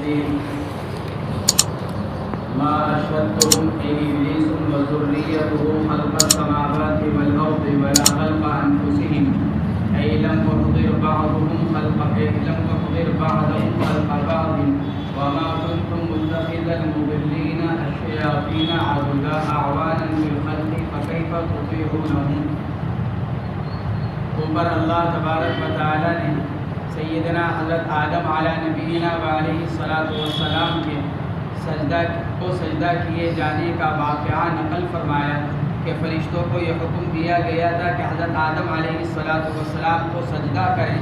الرجيم ما أشهدتهم إبليس وذريته خلق السماوات والأرض ولا خلق أنفسهم أي لم يحضر بعضهم خلق بعض وما كنتم متخذ المضلين الشياطين عضدا أعوانا بالخلق فكيف تطيعونهم. اوپر اللہ تبارک و تعالی نے سیدنا حضرت آدم علیہ نبینا و علیہ السلام کے سجدہ کیے جانے کا واقعہ نقل فرمایا کہ فرشتوں کو یہ حکم دیا گیا تھا کہ حضرت آدم علیہ السلام کو سجدہ کریں،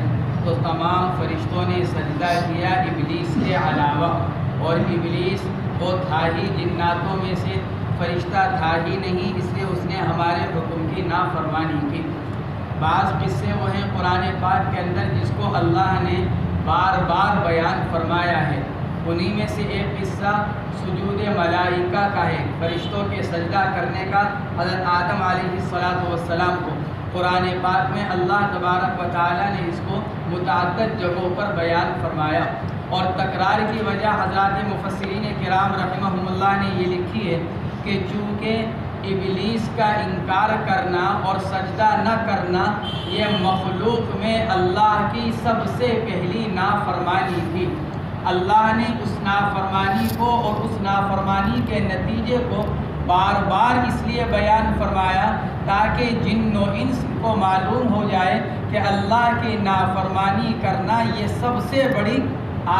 تو تمام فرشتوں نے سجدہ کیا ابلیس کے علاوہ، اور ابلیس وہ تھا ہی جناتوں میں سے، فرشتہ تھا ہی نہیں، اس لیے اس نے ہمارے حکم کی نافرمانی کی. بعض قصے وہ ہیں قرآن پاک کے اندر جس کو اللہ نے بار بار بیان فرمایا ہے. انہی میں سے ایک قصہ سجود ملائکہ کا ہے، فرشتوں کے سجدہ کرنے کا. حضرت آدم علیہ السلام کو قرآن پاک میں اللہ تبارک و تعالی نے اس کو متعدد جگہوں پر بیان فرمایا، اور تکرار کی وجہ حضرات مفسرین کرام رحمہم اللہ نے یہ لکھی ہے کہ چونکہ ابلیس کا انکار کرنا اور سجدہ نہ کرنا یہ مخلوق میں اللہ کی سب سے پہلی نافرمانی تھی. اللہ نے اس نافرمانی کو اور اس نافرمانی کے نتیجے کو بار بار اس لیے بیان فرمایا تاکہ جن و انس کو معلوم ہو جائے کہ اللہ کی نافرمانی کرنا یہ سب سے بڑی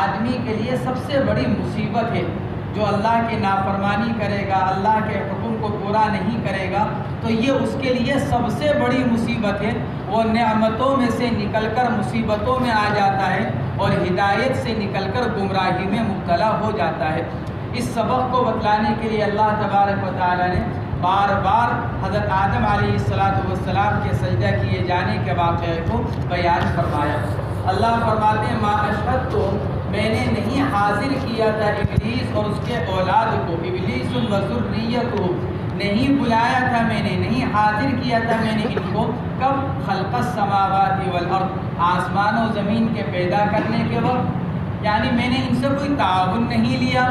آدمی کے لیے سب سے بڑی مصیبت ہے. جو اللہ کی نافرمانی کرے گا، اللہ کے حکم کو پورا نہیں کرے گا، تو یہ اس کے لیے سب سے بڑی مصیبت ہے. وہ نعمتوں میں سے نکل کر مصیبتوں میں آ جاتا ہے اور ہدایت سے نکل کر گمراہی میں مبتلا ہو جاتا ہے. اس سبق کو بتلانے کے لیے اللہ تبارک و تعالی نے بار بار حضرت آدم علیہ السلام کے سجدہ کیے جانے کے واقعے کو بیان فرمایا. اللہ فرماتے ہیں ما اشہدت، میں نے نہیں حاضر کیا تھا ابلیس اور اس کے اولاد کو، ابلیس و ذریتہ، نہیں بلایا تھا میں نے، نہیں حاضر کیا تھا میں نے ان کو. کب؟ خلق السماوات والارض، آسمان و زمین کے پیدا کرنے کے وقت. یعنی میں نے ان سے کوئی تعاون نہیں لیا.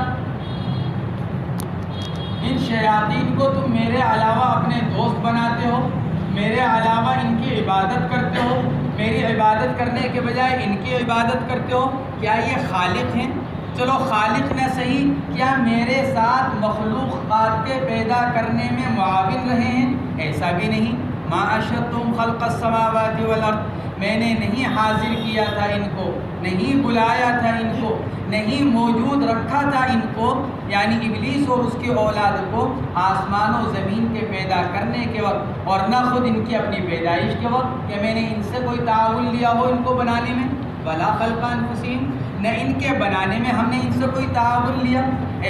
ان شیاطین کو تم میرے علاوہ اپنے دوست بناتے ہو، میرے علاوہ ان کی عبادت کرتے ہو، میری عبادت کرنے کے بجائے ان کی عبادت کرتے ہو. کیا یہ خالق ہیں؟ چلو خالق نہ صحیح، کیا میرے ساتھ مخلوقات کے پیدا کرنے میں معاون رہے ہیں؟ ایسا بھی نہیں. ما اشہدتم خلق السماوات والارض، میں نے نہیں حاضر کیا تھا ان کو، نہیں بلایا تھا ان کو، نہیں موجود رکھا تھا ان کو، یعنی ابلیس اور اس کی اولاد کو آسمان و زمین کے پیدا کرنے کے وقت، اور نہ خود ان کی اپنی پیدائش کے وقت کہ میں نے ان سے کوئی تعاون لیا ہو ان کو بنانے میں. ولا خلق انفسہم، نہ ان کے بنانے میں ہم نے ان سے کوئی تعاون لیا،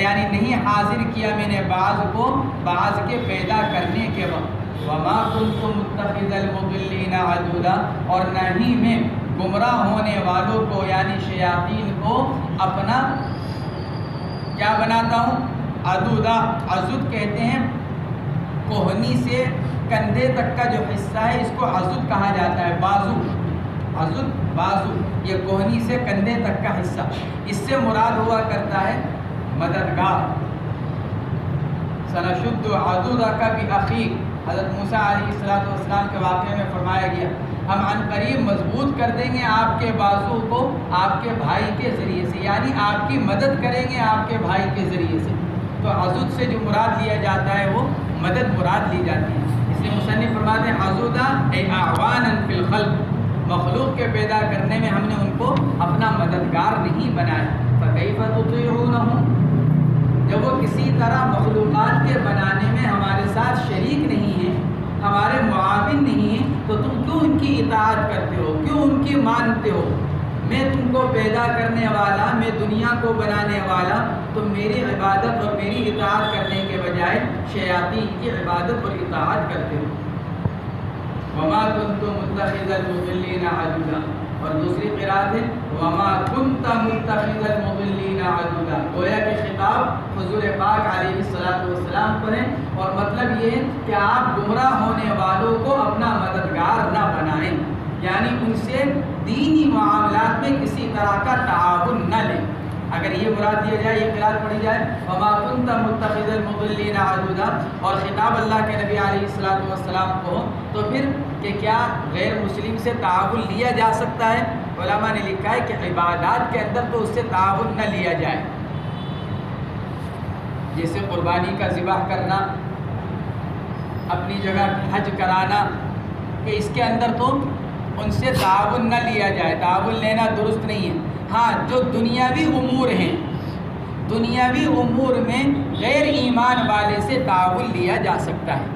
یعنی نہیں حاضر کیا میں نے بعض کو بعض کے پیدا کرنے کے وقت. وما كنت متخذ المضلین عضدا، اور نہ ہی میں گمراہ ہونے والوں کو یعنی شیاطین کو اپنا کیا بناتا ہوں؟ عضدا. عضد کہتے ہیں کوہنی سے کندھے تک کا جو حصہ ہے اس کو عضد کہا جاتا ہے. بازو، عضد بازو، یہ کوہنی سے کندھے تک کا حصہ. اس سے مراد ہوا کرتا ہے مددگار. سنشد عضدک بأخیک، حضرت موسیٰ علیہ السلام کے واقعے میں فرمایا گیا ہم عن قریب مضبوط کر دیں گے آپ کے بازو کو آپ کے بھائی کے ذریعے سے، یعنی آپ کی مدد کریں گے آپ کے بھائی کے ذریعے سے. تو عضد سے جو مراد لیا جاتا ہے وہ مدد مراد لی جاتی ہے. اس لیے مصنف فرماتے ہیں عضدا اے اعوانا فی الخلق، مخلوق کے پیدا کرنے میں ہم نے ان کو اپنا مددگار نہیں بنایا. فکیف تطیعونہم، جب وہ کسی طرح مخلوقات کے بنانے میں ہمارے ساتھ شریک نہیں ہیں، ہمارے معاون نہیں ہیں، تو تم کیوں ان کی اطاعت کرتے ہو، کیوں ان کی مانتے ہو؟ میں تم کو پیدا کرنے والا، میں دنیا کو بنانے والا، تم میری عبادت اور میری اطاعت کرنے کے بجائے شیاطین کی عبادت اور اطاعت کرتے ہو. وما كنت متخذ المضلین عضدا، اور دوسری قرات ہے وما كنت متخذ المضلین عضدا. گویا کہ خطاب حضور پاک علیہ السلام پر ہے، اور مطلب یہ ہے کہ آپ گمراہ ہونے والوں کو اپنا مددگار نہ بنائیں، یعنی ان سے دینی معاملات میں کسی طرح کا تعاون نہ لیں. اگر یہ مراد دیا جائے، یہ قرات پڑھی جائے وما كنت متخذ المضلین عضدا، اور خطاب اللہ کے نبی علیہ الصلوۃ والسلام کو، تو پھر کہ کیا غیر مسلم سے تعاون لیا جا سکتا ہے؟ علماء نے لکھا ہے کہ عبادات کے اندر تو اس سے تعاون نہ لیا جائے، جیسے قربانی کا ذبح کرنا، اپنی جگہ حج کرانا، کہ اس کے اندر تو ان سے تعاون نہ لیا جائے، تعاون لینا درست نہیں ہے۔ ہاں جو دنیاوی امور ہیں، دنیاوی امور میں غیر ایمان والے سے تعاون لیا جا سکتا ہے۔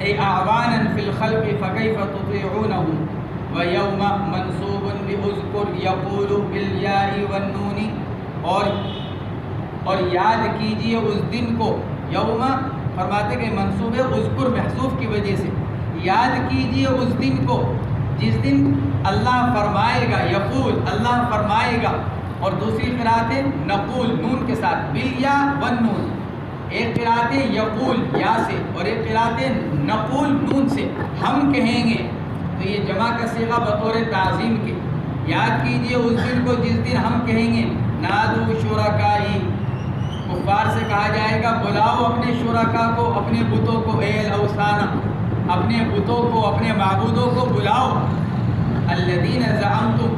اے اعوانا فی الخلق فکیف تطیعونہ ویوم منصوب باذکر یقول بالیاء والنون، اور یاد کیجئے اس دن کو، یوم فرماتے کہ منصوب اذکر محذوف کی وجہ سے، یاد کیجئے اس دن کو جس دن اللہ فرمائے گا، یقول اللہ فرمائے گا، اور دوسری قرات ہے نقول نون کے ساتھ، بالیاء والنون، ایک قرات ہے یقول یا سے اور ایک قرات ہے نقول نون سے، ہم کہیں گے، تو یہ جمع کا صیغہ بطور تعظیم کے، یاد کیجئے اس دن کو جس دن ہم کہیں گے نادو شرکائی، کفار سے کہا جائے گا بلاؤ اپنے شرکا کو، اپنے بتوں کو، اے الاوثان، اپنے بتوں کو، اپنے معبودوں کو بلاؤ، الذین زعمتم،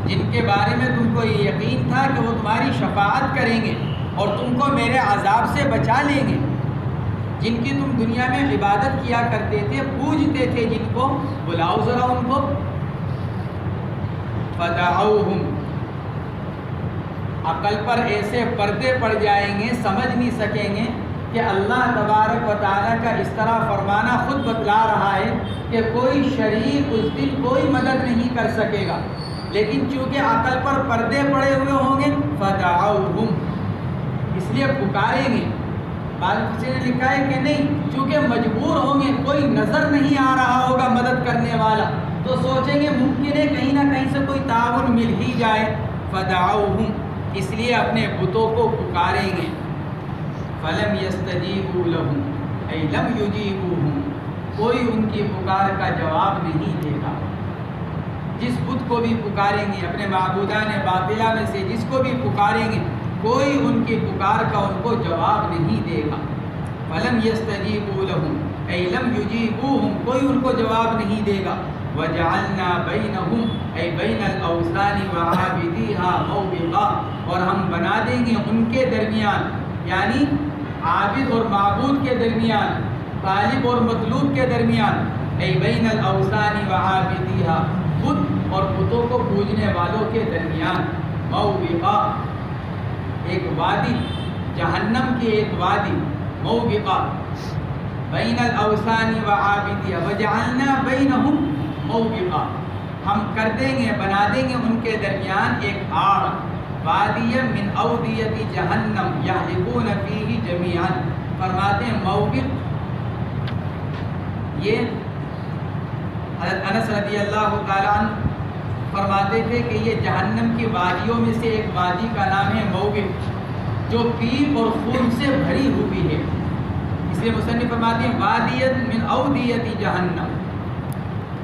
جن کے بارے میں تم کو یہ یقین تھا کہ وہ تمہاری شفاعت کریں گے اور تم کو میرے عذاب سے بچا لیں گے، جن کی تم دنیا میں عبادت کیا کرتے تھے، پوجتے تھے، جن کو بلاؤ ذرا ان کو، فدعوہم، عقل پر ایسے پردے پڑ جائیں گے، سمجھ نہیں سکیں گے کہ اللہ تبارک و تعالیٰ کا اس طرح فرمانا خود بتلا رہا ہے کہ کوئی شریک اس دن کوئی مدد نہیں کر سکے گا، لیکن چونکہ عقل پر پردے پڑے ہوئے ہوں گے، فدعوہم، اس لیے پکاریں گے۔ بعض کسی نے لکھا ہے کہ نہیں، چونکہ مجبور ہوں گے، کوئی نظر نہیں آ رہا ہوگا مدد کرنے والا، تو سوچیں گے ممکن ہے کہیں نہ کہیں سے کوئی تعاون مل ہی جائے، فدعوہم، اس لیے اپنے بتوں کو پکاریں گے، فلم یستجیبوا لہم ای لم یجیبوہم، کوئی ان کی پکار کا جواب نہیں دے گا۔ جس بت کو بھی پکاریں گے، اپنے معبودان باطلہ میں سے جس کو بھی پکاریں گے، کوئی ان کی پکار کا ان کو جواب نہیں دے گا۔ فلم یستجیبوا لہم ای لم یجیبوہم، کوئی ان کو جواب نہیں دے گا۔ وجعلنا بینہم ای بین الاوثان وعابدیہا موبقا، اور ہم بنا دیں گے ان کے درمیان، یعنی عابد اور معبود کے درمیان، طالب اور مطلوب کے درمیان، ای بین الاوثان وعابدیہا، بت اور بتوں کو پوجنے والوں کے درمیان، موبقا، ایک وادی، جہنم کی ایک وادی، موبقا، بین الاوثان وعابدیہا، وجعلنا بینہم موبقا، ہم کر دیں گے، بنا دیں گے ان کے درمیان ایک آڑ، وادی من اودیت جہنم یحلقون فیہ جمیعا، فرماتے ہیں موبق، یہ حضرت انس رضی اللہ تعالیٰ عنہ فرماتے تھے کہ یہ جہنم کی وادیوں میں سے ایک وادی کا نام ہے موبق، جو پیپ اور خون سے بھری ہوئی ہے، اس لیے مصنف فرماتے ہیں وادیت من اودیت جہنم،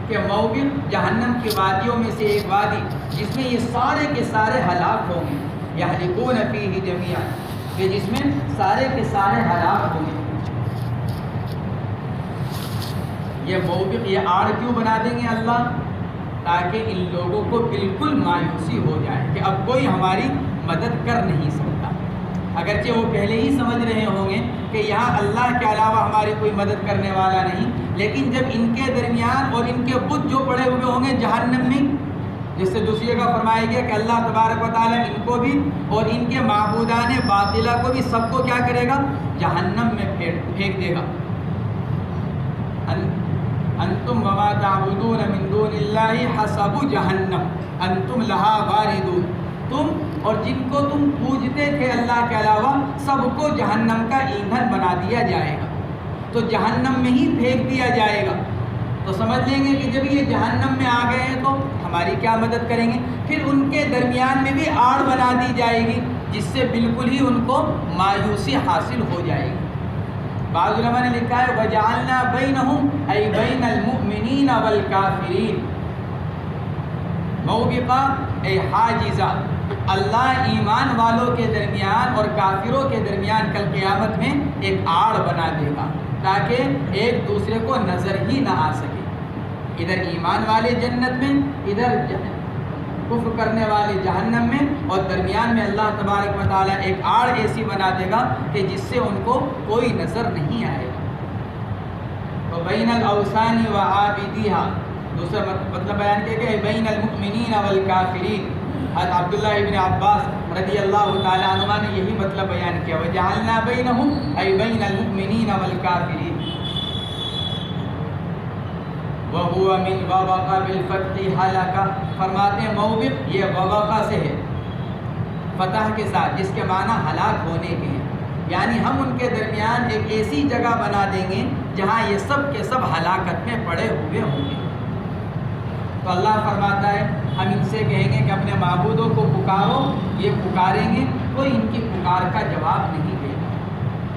کہ موبق جہنم کی وادیوں میں سے ایک وادی جس میں یہ سارے کے سارے ہلاک ہوں گے، یحلقون فیہ جمیعا، کہ جس میں سارے کے سارے ہلاک ہوں گے۔ یہ موبق، یہ آڑ کیوں بنا دیں گے اللہ؟ تاکہ ان لوگوں کو بالکل مایوسی ہو جائے کہ اب کوئی ہماری مدد کر نہیں سکتا، اگرچہ وہ پہلے ہی سمجھ رہے ہوں گے کہ یہاں اللہ کے علاوہ ہماری کوئی مدد کرنے والا نہیں، لیکن جب ان کے درمیان اور ان کے بت جو پڑے ہوئے ہوں گے جہنم میں، جس سے دوسری جگہ فرمایا گیا کہ اللہ تبارک و تعالیٰ ان کو بھی اور ان کے معبودان باطلہ کو بھی سب کو کیا کرے گا؟ جہنم میں پھینک دے گا۔ انتم وما تعبدون من دون اللہ حسب جہنم انتم لہا واردون، تم اور جن کو تم پوجتے تھے اللہ کے علاوہ سب کو جہنم کا ایندھن بنا دیا جائے گا، تو جہنم میں ہی پھینک دیا جائے گا۔ تو سمجھ لیں گے کہ جب یہ جہنم میں آ گئے ہیں تو ہماری کیا مدد کریں گے؟ پھر ان کے درمیان میں بھی آڑ بنا دی جائے گی جس سے بالکل ہی ان کو مایوسی حاصل ہو جائے گی۔ بعض علماء نے لکھا ہے وَجَعَلْنَا بَيْنَهُمْ أَيْ بَيْنَ الْمُؤْمِنِينَ وَالْكَافِرِينَ موبقہ اے حاجزہ، اللہ ایمان والوں کے درمیان اور کافروں کے درمیان کل قیامت میں ایک آڑ بنا دے گا تاکہ ایک دوسرے کو نظر ہی نہ آ سکے۔ ادھر ایمان والے جنت میں، ادھر کفر کرنے والے جہنم میں، اور درمیان میں اللہ تبارک و تعالیٰ ایک آڑ ایسی بنا دے گا کہ جس سے ان کو کوئی نظر نہیں آئے گا۔ وَبَيْنَ الْأَوْثَانِ وَعَابِدِيهَا، دوسرا مطلب بیان کیا کہ بین المؤمنین والکافرین۔ حضرت عبداللہ ابن عباس رضی اللہ تعالیٰ عنہ نے یہی مطلب بیان کیا، وَجَعَلْنَا بَيْنَهُمْ أَيْ بَيْنَ الْمُؤْمِنِينَ وَالْكَافِرِينَ وَهُوَ مِنْ وَبَقَ بِالْفَتْحِ حَلَقَ، فرماتے ہیں موبق یہ وبقہ سے ہے فتح کے ساتھ، جس کے معنی ہلاک ہونے کے ہیں، یعنی ہم ان کے درمیان ایک ایسی جگہ بنا دیں گے جہاں یہ سب کے سب ہلاکت میں پڑے ہوئے ہوں گے۔ تو اللہ فرماتا ہے ہم ان سے کہیں گے کہ اپنے معبودوں کو پکارو، یہ پکاریں گے، کوئی ان کی پکار کا جواب نہیں دے گا۔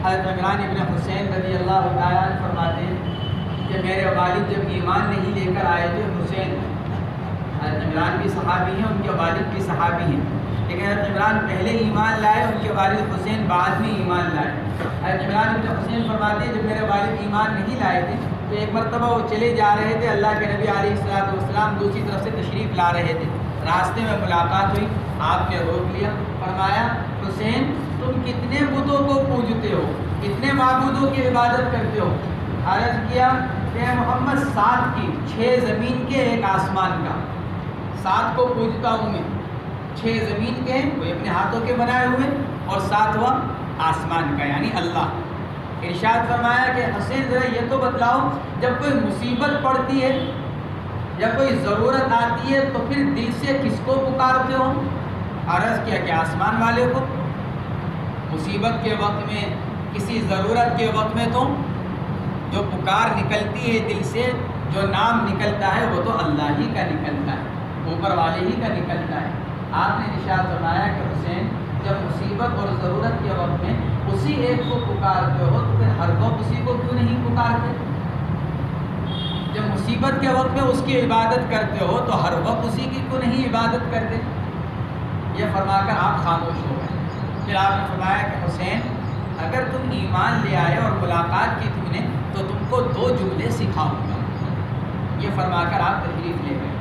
حضرت عمران ابن حسین رضی اللہ تعالیٰ عنہ فرماتے ہیں کہ میرے والد جب ایمان نہیں لے کر آئے تھے، حسین، حضرت عمران بھی صحابی ہیں، ان کے والد بھی صحابی ہیں، لیکن حضرت عمران پہلے ایمان لائے، ان کے والد حسین بعد میں ایمان لائے۔ حضرت عمران ابن حسین فرماتے ہیں جب میرے والد ایمان نہیں لائے تھے تو ایک مرتبہ وہ چلے جا رہے تھے، اللہ کے نبی علیہ الصلوۃ والسلام دوسری طرف سے تشریف لا رہے تھے، راستے میں ملاقات ہوئی، آپ نے روک لیا، فرمایا حسین تم کتنے بتوں کو پوجتے ہو، کتنے معبودوں کی عبادت کرتے ہو؟ عرض کیا کہ محمد 7 کی، 6 زمین کے، 1 آسمان کا، 7 کو پوجتا ہوں میں، 6 زمین کے وہ اپنے ہاتھوں کے بنائے ہوئے اور 7واں آسمان کا یعنی اللہ۔ ارشاد فرمایا کہ حسین ذرا یہ تو بتلاؤ جب کوئی مصیبت پڑتی ہے یا کوئی ضرورت آتی ہے تو پھر دل سے کس کو پکارتے ہو؟ عرض کیا کہ آسمان والے کو۔ مصیبت کے وقت میں، کسی ضرورت کے وقت میں تو جو پکار نکلتی ہے دل سے، جو نام نکلتا ہے وہ تو اللہ ہی کا نکلتا ہے، اوپر والے ہی کا نکلتا ہے۔ آپ نے ارشاد فرمایا کہ حسین جب مصیبت اور ضرورت کے وقت میں اسی ایک کو پکارتے ہو تو پھر ہر وقت اسی کو کیوں نہیں پکارتے؟ جب مصیبت کے وقت میں اس کی عبادت کرتے ہو تو ہر وقت اسی کی کیوں نہیں عبادت کرتے؟ یہ فرما کر آپ خاموش ہو گئے۔ پھر آپ نے فرمایا کہ حسین اگر تم ایمان لے آئے اور ملاقات کی تم نے تو تم کو 2 جملے سکھاؤں گا۔ یہ فرما کر آپ تشریف لے گئے۔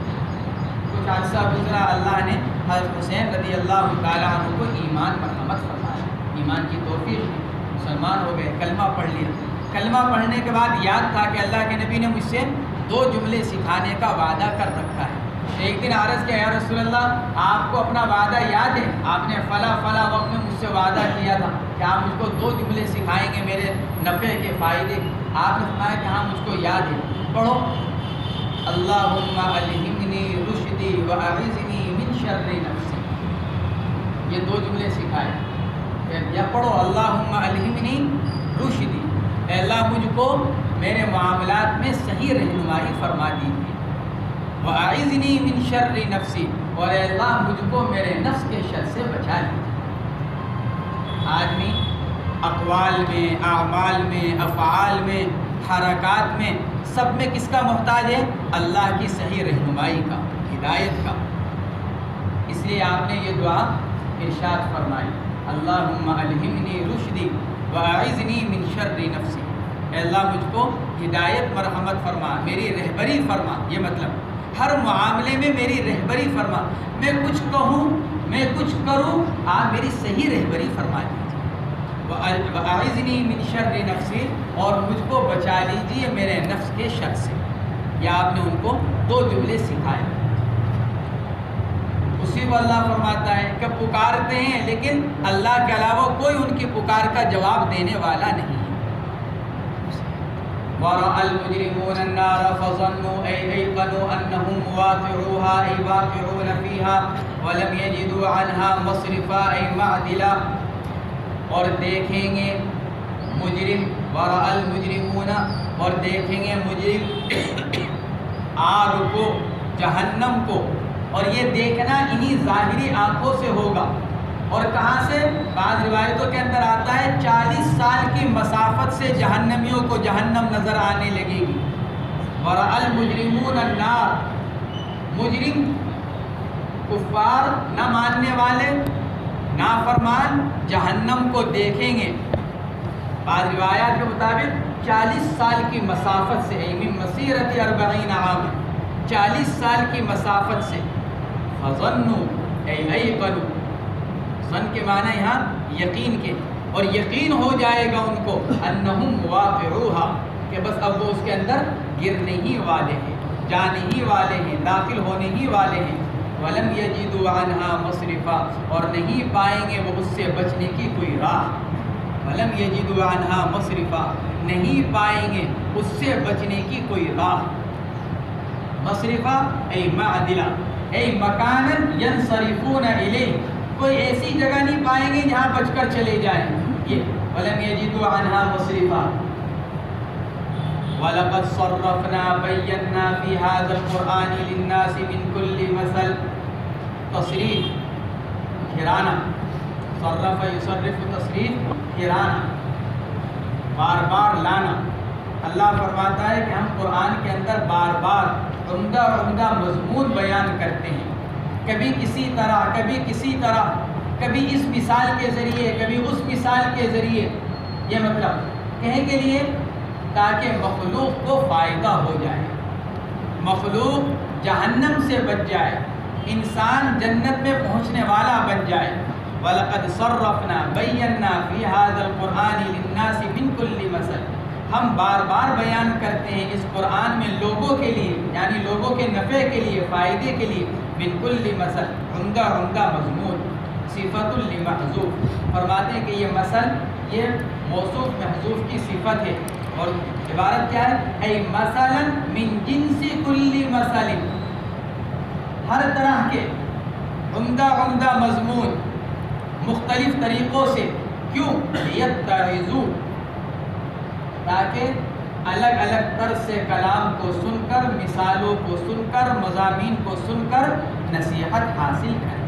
کچھ عرصہ گزرا، اللہ نے حضرت حسین رضی اللہ تعالیٰ عنہ کو ایمان مرحمت فرمایا، ایمان کی توفیق دی، مسلمان ہو گئے، کلمہ پڑھ لیا۔ کلمہ پڑھنے کے بعد یاد تھا کہ اللہ کے نبی نے مجھ سے 2 جملے سکھانے کا وعدہ کر رکھا ہے۔ ایک دن عرض کیا یا رسول اللہ آپ کو اپنا وعدہ یاد ہے؟ آپ نے فلاں وقت میں مجھ سے وعدہ کیا تھا کہ آپ مجھ کو 2 جملے سکھائیں گے میرے نفع کے فائدے۔ آپ نے فرمایا کہ ہاں مجھ کو یاد ہے، پڑھو۔ اللہم الہمنی رشدی واعذنی من شر نفسی، یہ 2 جملے سکھائے۔ یا پڑھو اللہم الہمنی رشدی، اے اللہ مجھ کو میرے معاملات میں صحیح رہنمائی فرما دیجیے، واعذنی من شر نفسی، اور اے اللہ مجھ کو میرے نفس کے شر سے بچا لیجیے۔ آدمی اقوال میں، اعمال میں، افعال میں، حرکات میں، سب میں کس کا محتاج ہے؟ اللہ کی صحیح رہنمائی کا، ہدایت کا۔ اس لیے آپ نے یہ دعا ارشاد فرمائی، اللہم الہمنی رشدی واعذنی من شر نفسی، اے اللہ مجھ کو ہدایت مرحمت فرما، میری رہبری فرما۔ یہ مطلب ہر معاملے میں میری رہبری فرما، میں کچھ کہوں، میں کچھ کروں، آپ میری صحیح رہبری فرما دیجیے۔ وَأَعِذْنِي مِنْ شَرِّ نَفْسِي، اور مجھ کو بچا لیجیے میرے نفس کے شر سے۔ یہ آپ نے ان کو 2 جملے سکھائے۔ اسی کو اللہ فرماتا ہے کہ پکارتے ہیں لیکن اللہ کے علاوہ کوئی ان کی پکار کا جواب دینے والا نہیں ہے۔ وَرَأَى الْمُجْرِمُونَ النَّارَ فَظَنُّوا أَيْقَنُوا أَنَّهُمْ مُوَاقِعُوهَا أَيْ وَاقِعُونَ فِيهَا وَلَمْ يَجِدُوا عَنْهَا مَصْرِفًا أَيْ مَعْدِلًا، اور دیکھیں گے مجرم، وَرَأَى الْمُجْرِمُونَ، اور دیکھیں گے مجرم آگ کو، جہنم کو، اور یہ دیکھنا انہی ظاہری آنکھوں سے ہوگا۔ اور کہاں سے؟ بعض روایتوں کے اندر آتا ہے 40 سال کی مسافت سے جہنمیوں کو جہنم نظر آنے لگے گی۔ وَرَأَى الْمُجْرِمُونَ النَّارَ، مجرم کفار نہ ماننے والے نافرمان جہنم کو دیکھیں گے. بعض روایات کے مطابق 40 سال کی مسافت سے، من مسیرت 40 عام، 40 سال کی مسافت سے. فظنوا اے ایقنوا، ظن کے معنی یہاں یقین کے، اور یقین ہو جائے گا ان کو انہم واقعوہا، کہ بس اب وہ اس کے اندر گرنے ہی والے ہیں، جانے ہی والے ہیں، داخل ہونے ہی والے ہیں. وَلَمْ يَجِدُوا عَنْهَا مَصْرِفًا، اور نہیں پائیں گے وہ اس سے بچنے کی کوئی راہ. وَلَمْ يَجِدُوا عَنْهَا مَصْرِفًا، نہیں پائیں گے اس سے بچنے کی کوئی راہ. مصرفہ ای معدلہ ای مکاناً ینصرفون الیہ، کوئی ایسی جگہ نہیں پائیں گے جہاں بچ کر چلے جائیں. یہ وَلَمْ يَجِدُوا عَنْهَا مَصْرِفًا. وَلَقَدْ صَرَّفْنَا بَيَّنَّا فِي هَذَا الْقُرْآنِ لِلنَّاسِ مِنْ كُلِّ مَثَلٍ. تصریف گھرانا، صرف یصرف تصریف گھرانا، بار بار لانا. اللہ فرماتا ہے کہ ہم قرآن کے اندر بار بار عمدہ عمدہ مضمون بیان کرتے ہیں، کبھی کسی طرح، کبھی کسی طرح، کبھی اس مثال کے ذریعے، کبھی اس مثال کے ذریعے. یہ مطلب کہنے کے لیے تاکہ مخلوق کو فائدہ ہو جائے، مخلوق جہنم سے بچ جائے، انسان جنت میں پہنچنے والا بن جائے. وَلَقَدْ صَرَّفْنَا بَيَّنَّا فِي هَذَا الْقُرْآنِ لِلنَّاسِ مِنْ كُلِّ مَثَلٍ. ہم بار بار بیان کرتے ہیں اس قرآن میں لوگوں کے لیے، یعنی لوگوں کے نفع کے لیے، فائدے کے لیے. مِنْ كُلِّ مَثَلٍ، عمدہ عمدہ مضمون. صفت لمحذوف، فرماتے ہیں کہ یہ مثل، یہ موصوف محذوف کی صفت ہے، اور عبارت کیا ہے؟ اے مثلا من جنس کل مثل، ہر طرح کے عمدہ عمدہ مضمون مختلف طریقوں سے. کیوں؟ یتعظوا، تاکہ الگ الگ طرز سے کلام کو سن کر، مثالوں کو سن کر، مضامین کو سن کر نصیحت حاصل کریں.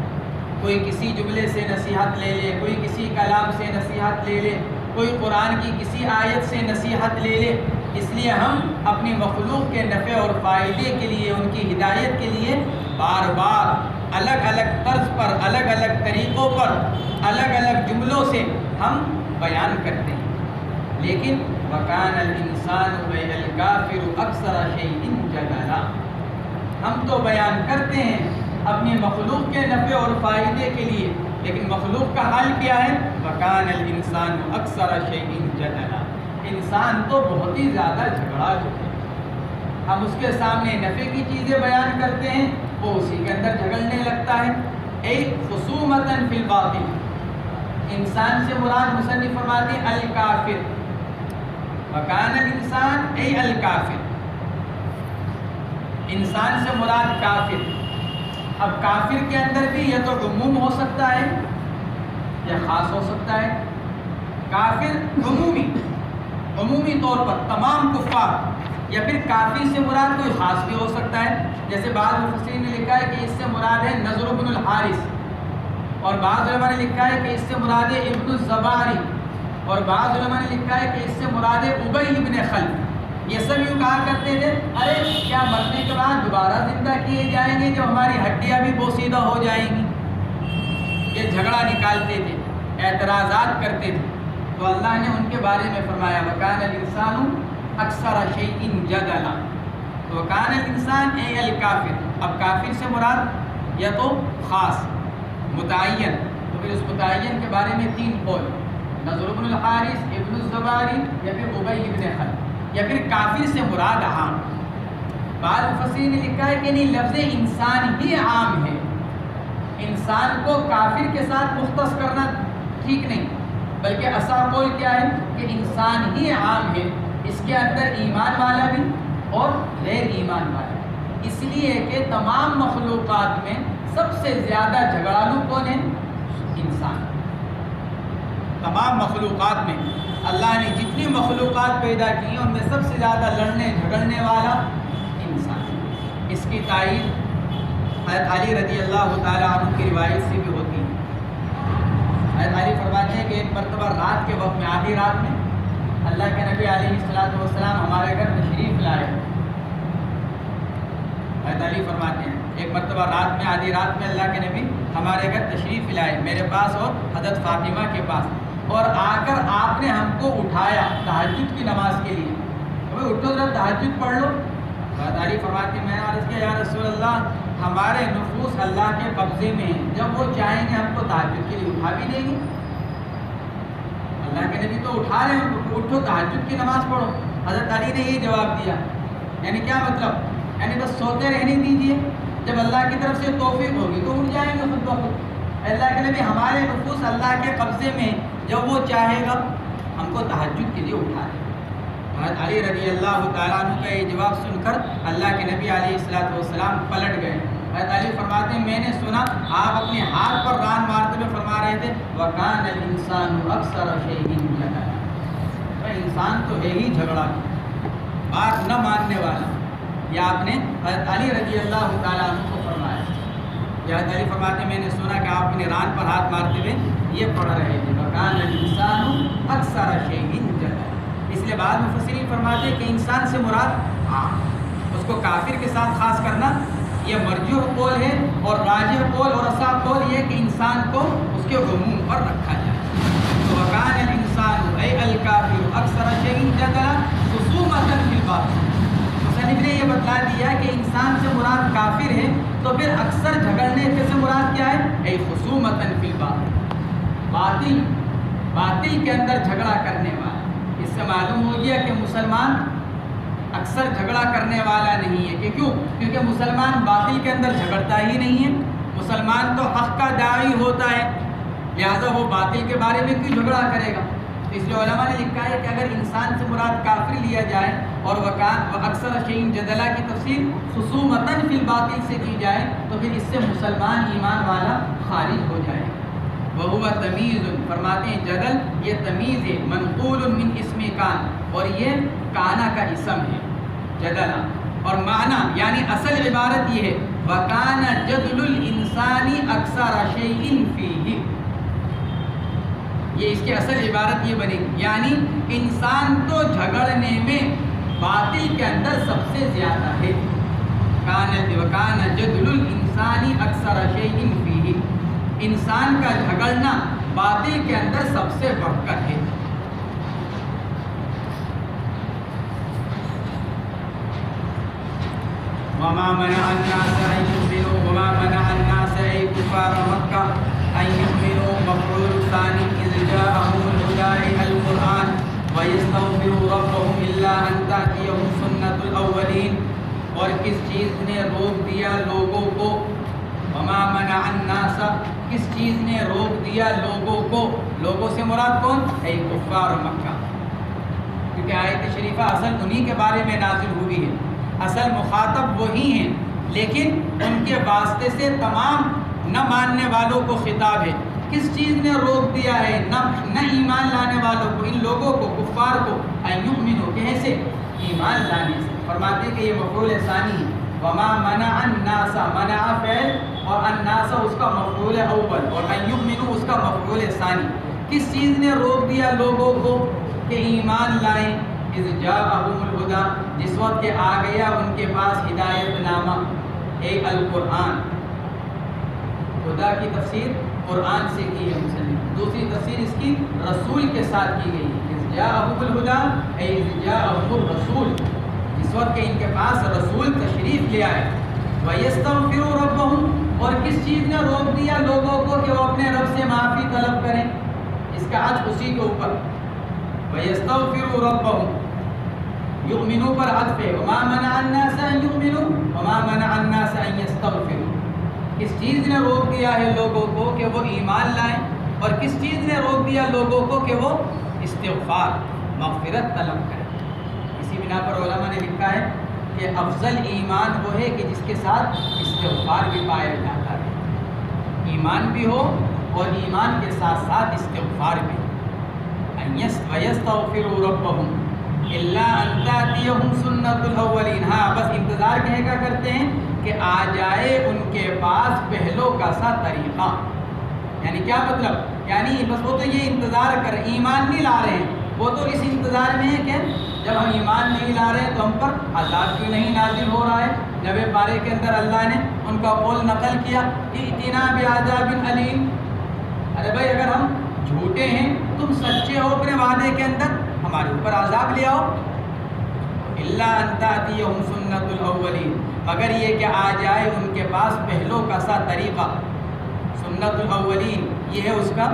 کوئی کسی جملے سے نصیحت لے لے، کوئی کسی کلام سے نصیحت لے لے، کوئی قرآن کی کسی آیت سے نصیحت لے لے. اس لیے ہم اپنی مخلوق کے نفع اور فائدے کے لیے، ان کی ہدایت کے لیے بار بار الگ الگ طرز پر، الگ الگ طریقوں پر، الگ الگ جملوں سے ہم بیان کرتے ہیں. لیکن وَكَانَ الْإِنسَانُ بَيْنَ الْكَافِرُ أَكْثَرَ شَيْءٍ جَدَلًا، ہم تو بیان کرتے ہیں اپنی مخلوق کے نفع اور فائدے کے لیے، لیکن مخلوق کا حال کیا ہے؟ وَكَانَ الْإِنسَانُ أَكْثَرَ شَيْءٍ جَدَلًا، انسان تو بہت ہی زیادہ جھگڑا چکے. ہم اس کے سامنے نفع کی چیزیں بیان کرتے ہیں، وہ اسی کے اندر جھگڑنے لگتا ہے. ایک خصومتاً فی الباطل، انسان سے مراد مصنف فرماتے ہیں الکافر. وَكَانَ الْإِنسَانُ اے الکافر، انسان سے مراد کافر. اب کافر کے اندر بھی یا تو عموم ہو سکتا ہے یا خاص ہو سکتا ہے. کافر عمومی طور پر تمام کفار، یا پھر کافر سے مراد کوئی خاص بھی ہو سکتا ہے. جیسے بعض مفسرین نے لکھا ہے کہ اس سے مراد ہے نضر بن الحارث، اور بعض علماء نے لکھا ہے کہ اس سے مراد ہے ابن الزباری، اور بعض علماء نے لکھا ہے کہ اس سے مراد ہے ابی ابن خلف. یہ سب یوں کہا کرتے تھے ارے کیا مرنے کے بعد دوبارہ زندہ کیے جائیں گے جب ہماری ہڈیاں بھی بوسیدہ ہو جائیں گی. یہ جھگڑا نکالتے تھے، اعتراضات کرتے تھے. تو اللہ نے ان کے بارے میں فرمایا وَكَانَ الْإِنسَانُ أَكْثَرَ شَيْءٍ جَدَلًا. تو وَكَانَ الْإِنسَانُ اے الکافر، اب کافر سے مراد یا تو خاص متعین، تو پھر اس متعین کے بارے میں 3 قول، نضر بن الحارث، ابن الزباری یا پھر ابی ابن خلف، یا پھر کافر سے مراد عام. بعض مفسرین نے لکھا ہے کہ نہیں، لفظ انسان ہی عام ہے، انسان کو کافر کے ساتھ مختص کرنا ٹھیک نہیں، بلکہ اصح قول کیا ہے کہ انسان ہی عام ہے. اس کے اندر ایمان والا بھی اور غیر ایمان والا. اس لیے کہ تمام مخلوقات میں سب سے زیادہ جھگڑالو کون ہے؟ انسان. تمام مخلوقات میں اللہ نے جتنی مخلوقات پیدا کی ہیں ان میں سب سے زیادہ لڑنے جھگڑنے والا انسان. اس کی تائید حضرت علی رضی اللہ تعالیٰ عنہ کی روایت سے بھی ہوتی ہے. حضرت علی فرماتے ہیں کہ ایک مرتبہ رات کے وقت میں، آدھی رات میں، اللہ کے نبی علیہ السلام ہمارے گھر تشریف لائے. حضرت علی فرماتے ہیں ایک مرتبہ رات میں آدھی رات میں اللہ کے نبی ہمارے گھر تشریف لائے، میرے پاس اور حضرت فاطمہ کے پاس، اور آ کر آپ نے ہم کو اٹھایا تہجد کی نماز کے لیے، بھائی اٹھو ذرا تہجد پڑھ لو۔ حضرت علی فرماتے ہیں میں نے عرض کیا یا رسول اللہ ہمارے نفوس اللہ کے قبضے میں ہیں، جب وہ چاہیں گے ہم کو تہجد کے لیے اٹھا بھی دیں گے۔ اللہ کے نبی تو اٹھا رہے ہیں، اٹھو تہجد کی نماز پڑھو۔ حضرت علی نے یہ جواب دیا، یعنی کیا مطلب، یعنی بس سوتے رہنے دیجئے، جب اللہ کی طرف سے توفیق ہوگی تو اٹھ جائیں گے خود بخود۔ اللہ کے نبی ہمارے نفوس اللہ کے قبضے میں، جب وہ چاہے گا ہم کو تہجد کے لیے اٹھا دے۔ حضرت علی رضی اللہ تعالیٰ عنہ کا یہ جواب سن کر اللہ کے نبی علیہ السلام پلٹ گئے۔ حضرت علی فرماتے ہیں میں نے سنا آپ اپنے ہاتھ پر ران مارتے ہوئے فرما رہے تھے وَكَانَ الْإِنسَانُ أَكْثَرَ شَيْءٍ جَدَلًا، انسان تو ہے ہی جھگڑا، بات نہ ماننے والا۔ یہ آپ نے حضرت علی رضی اللہ تعالیٰ عنہ کو فرمایا۔ حضرت علی فرماتے ہیں میں نے سنا کہ آپ اپنے ران پر ہاتھ مارتے ہوئے یہ پڑھ رہے تھے وَكَانَ الْإِنسَانُ أَكْثَرَ شَيْءٍ جَدَلًا۔ اس لیے بعد مفسرین فرماتے ہیں کہ انسان سے مراد اس کو کافر کے ساتھ خاص کرنا یہ مرجوح قول ہے، اور راجح قول اور اصح قول یہ کہ انسان کو اس کے عموم پر رکھا جائے۔ تو وَكَانَ الْإِنسَانُ أَيْ الْكَافِرُ أَكْثَرَ شَيْءٍ جَدَلًا خُصُومَةً فِي الْبَاطِلِ۔ مصنف نے یہ بتلا دیا کہ انسان سے مراد کافر ہے، تو پھر اکثر جھگڑنے سے مراد کیا ہے، اے خصومتاً فی الباطل، باطل کے اندر جھگڑا کرنے والا۔ اس سے معلوم ہو گیا کہ مسلمان اکثر جھگڑا کرنے والا نہیں ہے، کہ کیوں؟ کیونکہ مسلمان باطل کے اندر جھگڑتا ہی نہیں ہے، مسلمان تو حق کا داعی ہوتا ہے، لہذا وہ باطل کے بارے میں کیوں جھگڑا کرے گا؟ اس لیے علماء نے لکھا ہے کہ اگر انسان سے مراد کافر لیا جائے اور اکثر شیء جدلا کی تفسیر خصومتاً فی الباطل سے کی جائے تو پھر اس سے مسلمان ایمان والا خارج ہو جائے۔ وَهُوَ تَمِيزٌ، فرماتے ہیں جدل یہ تمیز ہے، منقول من اسم کان، اور یہ کانا کا اسم ہے جدلا، اور معنی یعنی اصل عبارت یہ ہے وَكَانَ جَدْلُ الْإِنسَانِ أَكْثَرَ شَيْءٍ فِيهِ، یہ اس کی اصل عبارت یہ بنے گی، یعنی انسان تو جھگڑنے میں باطل کے اندر سب سے زیادہ ہے۔ وَكَانَ جَدْلُ الْإِنسَانِ أَكْثَرَ شَيْءٍ فِيهِ، انسان کا جھگڑنا باطل کے اندر سب سے بڑھ کر ہے۔ وَمَا مَنَعَ النَّاسَ أَن يُؤْمِنُوا وَمَا مَنَعَ النَّاسَ أَن كُفَّارَ مَكَّةَ أَن يُؤْمِنُوا مَفْعُولٌ ثَانٍ إِذْ جَاءَهُمُ الْهُدَىٰ الْقُرْآنُ وَيَسْتَغْفِرُوا رَبَّهُمْ إِلَّا أَن تَأْتِيَهُمْ سُنَّةُ الْأَوَّلِينَ، اور کس چیز نے روک دیا لوگوں کو، وَمَا مَنَعَ النَّاسَ کس چیز نے روک دیا لوگوں کو، لوگوں سے مراد کون، اے کفار مکہ، کیونکہ آیت شریفہ اصل انہی کے بارے میں نازل ہوئی ہے، اصل مخاطب وہی ہیں، لیکن ان کے واسطے سے تمام نہ ماننے والوں کو خطاب ہے۔ کس چیز نے روک دیا ہے نہ ایمان لانے والوں کو، ان لوگوں کو کفار کو، ان یؤمنوا کیسے، ایمان لانے سے۔ فرماتے کہ یہ مفعول ثانی ہے، وما منع الناس، منع فعل اور الناس اس کا مفعول اول اور ان یؤمنوا اس کا مفعول ثانی۔ کس چیز نے روک دیا لوگوں کو کہ ایمان لائیں، اذ جاءہم الہدی، جس وقت کہ آ گیا ان کے پاس ہدایت نامہ، اے القرآن۔ خدا کی تفسیر قرآن سے کی ہے مصنف، دوسری تفسیر اس کی رسول کے ساتھ کی گئی ہے، اذ جاءہم الہدی اے اذ جاءہم الرسول، جس وقت کہ ان کے پاس رسول تشریف لے آئے۔ وَيَسْتَغْفِرُوا رَبَّهُمْ، اور کس چیز نے روک دیا لوگوں کو کہ وہ اپنے رب سے معافی طلب کریں، اس کا عطف اسی کے اوپر، وَيَسْتَغْفِرُوا رَبَّهُمْ، یؤمنوا پر عطف ہے، وَمَا مَنَعَ النَّاسَ أَن يُؤْمِنُوا وَمَا مَنَعَ النَّاسَ أَن يَسْتَغْفِرُوا، کس چیز نے روک دیا ہے لوگوں کو کہ وہ ایمان لائیں، اور کس چیز نے روک دیا لوگوں کو کہ وہ استغفار مغفرت طلب کریں۔ اسی بنا پر علماء نے لکھا ہے کہ افضل ایمان وہ ہے کہ جس کے ساتھ استغفار بھی پایا جاتا ہے، ایمان بھی ہو اور ایمان کے ساتھ ساتھ استغفار بھی۔ وَيَسْتَغْفِرُوا رَبَّهُمْ إِلَّا أَن تَأْتِيَهُمْ سُنَّةُ الْأَوَّلِينَ، ہاں بس انتظار کہے کرتے ہیں کہ آ جائے ان کے پاس پہلوں کا سا طریقہ، یعنی کیا مطلب، یعنی بس وہ تو یہ انتظار کر، ایمان نہیں لا رہے ہیں، وہ تو اس انتظار میں ہے کہ جب ہم ایمان نہیں لا رہے تو ہم پر عذاب کیوں نہیں نازل ہو رہا ہے؟ 90 پارے کے اندر اللہ نے ان کا قول نقل کیا ائتنا بعذاب علیم. ارے بھائی اگر ہم جھوٹے ہیں تم سچے ہو اپنے وعدے کے اندر ہمارے اوپر عذاب لے آؤ. الا ان تاتیہم سنت الاولین مگر یہ کہ آ جائے ان کے پاس پہلوں کا سا طریقہ. سنت الاولین یہ ہے اس کا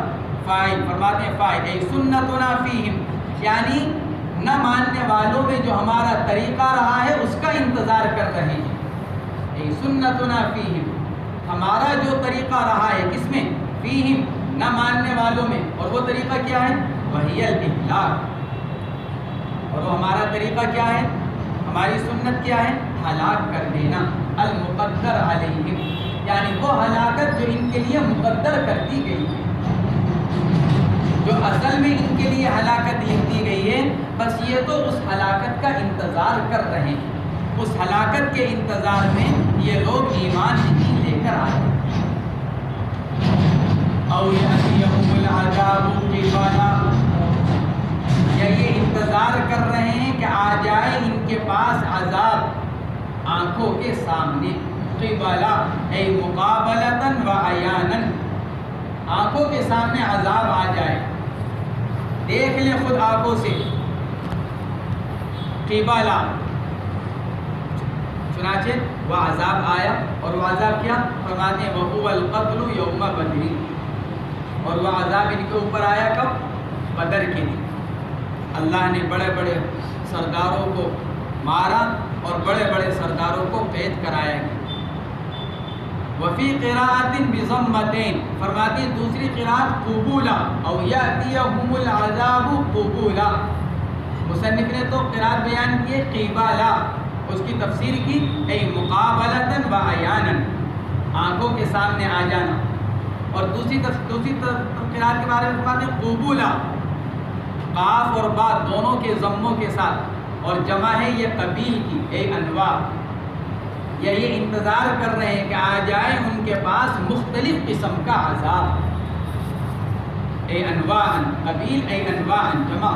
فاعل. فرماتے ہیں فاعل ای سنتنا فیہم یعنی نہ ماننے والوں میں جو ہمارا طریقہ رہا ہے اس کا انتظار کر رہے ہیں. ای سنتنا فیہم ہمارا جو طریقہ رہا ہے کس میں؟ فیہم نہ ماننے والوں میں. اور وہ طریقہ کیا ہے؟ وہی الاہلاک. اور وہ ہمارا طریقہ کیا ہے؟ ہماری سنت کیا ہے؟ ہلاک کر دینا. المقدر علیہم یعنی وہ ہلاکت جو ان کے لیے مقدر کر دی گئی ہے، جو اصل میں ان کے لیے ہلاکت لکھ دی گئی ہے، بس یہ تو اس ہلاکت کا انتظار کر رہے ہیں. اس ہلاکت کے انتظار میں یہ لوگ ایمان نہیں لے کر آئے. او یأتیہم العذاب قبلا یا یہ انتظار کر رہے ہیں کہ آ جائے ان کے پاس عذاب آنکھوں کے سامنے. قبلا اے مقابلتاً و عیاناً آنکھوں کے سامنے عذاب آ جائے، دیکھ لیں خود آنکھوں سے. قبلا چنانچہ وہ عذاب آیا اور وہ عذاب کیا؟ فرماتے ہیں وَهُوَ الْقَتْلُ يَوْمَ بَدْرٍ اور وہ عذاب ان کے اوپر آیا کب؟ بدر کے دن. اللہ نے بڑے بڑے سرداروں کو مارا اور بڑے بڑے سرداروں کو قید کرایا گیا. وفی قراءۃ بضمتین فرماتی دوسری قراءت قبولا او یاتیہم العذاب قبولا. مصنف نے تو قراءت بیان کی قبالا، اس کی تفسیر کی ای مقابلتاً و عیاناً آنکھوں کے سامنے آ جانا. اور دوسری قراءت کے بارے میں فرماتے ہیں قبولا قاف اور با دونوں کے ضموں کے ساتھ اور جمع ہے یہ قبیل کی اے انواع. یہ انتظار کر رہے ہیں کہ آ جائے ان کے پاس مختلف قسم کا عذاب. اے انواع قبیل اے انواع جمع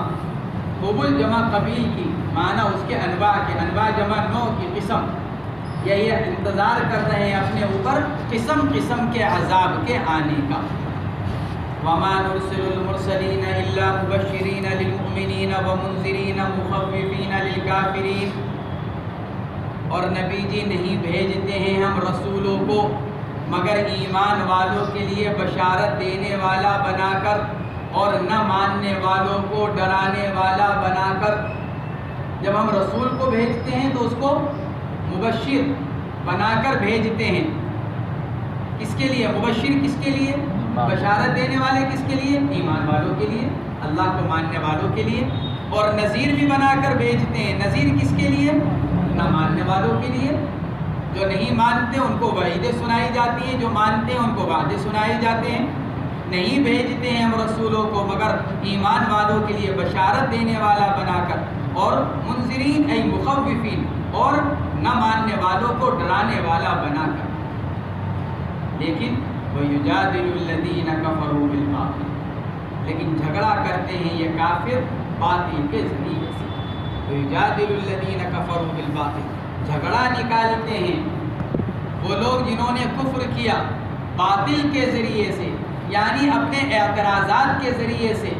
قبول جمع قبیل کی معنی اس کے انواع کے، انواع جمع نوع کی قسم. یہ انتظار کر رہے ہیں اپنے اوپر قسم قسم کے عذاب کے آنے کا. وما نرسل المرسلین الا مبشرین للمؤمنین ومنذرین مخوفین للکافرین اور نبی جی نہیں بھیجتے ہیں ہم رسولوں کو مگر ایمان والوں کے لیے بشارت دینے والا بنا کر اور نہ ماننے والوں کو ڈرانے والا بنا کر. جب ہم رسول کو بھیجتے ہیں تو اس کو مبشر بنا کر بھیجتے ہیں. کس کے لیے مبشر؟ کس کے لیے؟ بشارت دینے والے کس کے لیے؟ ایمان والوں کے لیے، اللہ کو ماننے والوں کے لیے. اور نذیر بھی بنا کر بھیجتے ہیں. نذیر کس کے لیے؟ نہ ماننے والوں کے لیے. جو نہیں مانتے ان کو وعیدیں سنائی جاتی ہیں، جو مانتے ہیں ان کو وعدے سنائے جاتے ہیں. نہیں بھیجتے ہیں ہم رسولوں کو مگر ایمان والوں کے لیے بشارت دینے والا بنا کر اور منذرین ای مخوفین اور نہ ماننے والوں کو ڈرانے والا بنا کر. لیکن وَيُجَادِلُ الَّذِينَ كَفَرُوا بِالْبَاطِلِ لیکن جھگڑا کرتے ہیں یہ کافر باطل کے ذریعے سے. وَيُجَادِلُ الَّذِينَ كَفَرُوا بِالْبَاطِلِ جھگڑا نکالتے ہیں وہ لوگ جنہوں نے کفر کیا باطل کے ذریعے سے، یعنی اپنے اعتراضات کے ذریعے سے،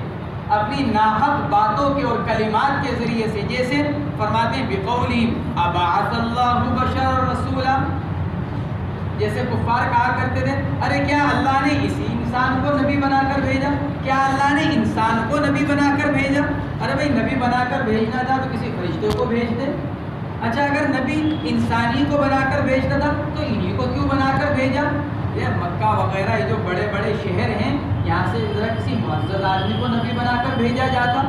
اپنی ناحق باتوں کے اور کلمات کے ذریعے سے. جیسے فرماتے ہیں بِقَوْلِهِمْ أَبَعَثَ اللَّهُ بَشَرًا رَسُولًا جیسے کفار کہا کرتے تھے ارے کیا اللہ نے اسی انسان کو نبی بنا کر بھیجا؟ کیا اللہ نے انسان کو نبی بنا کر بھیجا؟ ارے بھائی نبی بنا کر بھیجنا تھا تو کسی فرشتے کو بھیج دے. اچھا اگر نبی انسانی کو بنا کر بھیجتا تھا تو انہی کو کیوں بنا کر بھیجا؟ یہ مکہ وغیرہ یہ جو بڑے بڑے شہر ہیں یہاں سے ذرا کسی معزز آدمی کو نبی بنا کر بھیجا جاتا.